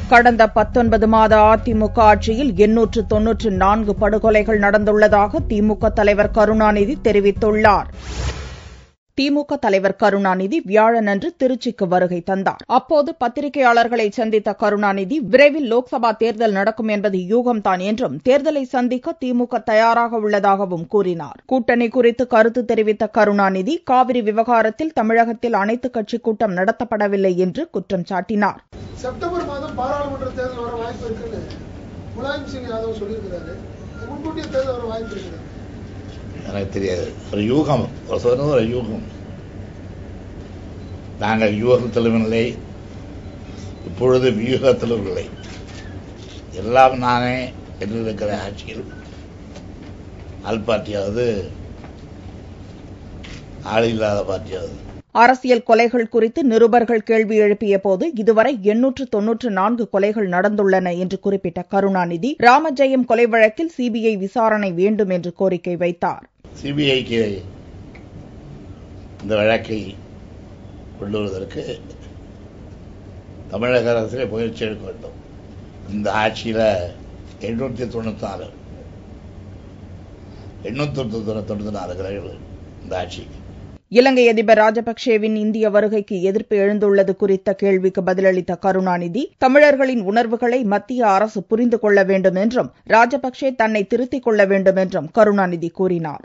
கடந்த 19 மாத அதிமுக ஆட்சியில் 894 படுகொலைகள் நடந்துள்ளதாக திமுக தலைவர் கருணாநிதி தெரிவித்துள்ளார். திமுக தலைவர் கருணாநிதி வியாழனன்று திருச்சிக்கு வருகை தந்தார். அப்போது பத்திரிகையாளர்களை சந்தித்த கருணாநிதி, விரைவில் லோக்சபா தேர்தல் நடக்கும் என்பது யூகம்தான் என்றும், தேர்தலை சந்திக்க திமுக தயாராக உள்ளதாகவும் கூறினார். கூட்டணி குறித்து கருத்து தெரிவித்த கருணாநிதி, காவிரி விவகாரத்தில் தமிழகத்தில் அனைத்துக் கட்சி கூட்டம் நடத்தப்படவில்லை என்று குற்றம் சாட்டினார். செப்டம்பர் மாதம் பாராளுமன்ற தேர்தல் வர வாய்ப்பு இருக்குன்னு முலாயம் சிங் யாதவ் சொல்லியிருக்கிறாரு. முன்கூட்டிய தேர்தல் வர வாய்ப்பு இருக்குது. எனக்கு தெரியாது. ஒரு யூகம், ஒரு யூகம். நாங்கள் யூகத்திலும் இல்லை, இப்பொழுது வியூகத்திலும் இல்லை. எல்லாம் நானே என்று இருக்கிற ஆட்சியில் ஆள் பார்ட்டியாவது ஆள் இல்லாத பார்ட்டியாவது. அரசியல் கொலைகள் குறித்து நிருபர்கள் கேள்வி எழுப்பிய போது இதுவரை 894 கொலைகள் நடந்துள்ளன என்று குறிப்பிட்ட கருணாநிதி, ராமஜெயம் கொலை வழக்கில் சிபிஐ விசாரணை வேண்டும் என்று கோரிக்கை வைத்தார். சிபிஐக்கு இந்த வழக்கை கொண்டு வருவதற்கு தமிழக அரசே முயற்சி எடுக்க வேண்டும். இந்த ஆட்சியில் 894 கொலைகள் இந்த ஆட்சி. இலங்கை அதிபர் ராஜபக்சேவின் இந்திய வருகைக்கு எதிர்ப்பு எழுந்துள்ளது குறித்த கேள்விக்கு பதிலளித்த கருணாநிதி, தமிழர்களின் உணர்வுகளை மத்திய அரசு புரிந்து கொள்ள வேண்டும் என்றும், ராஜபக்சே தன்னை திருத்திக் கொள்ள வேண்டும் என்றும் கருணாநிதி கூறினார்.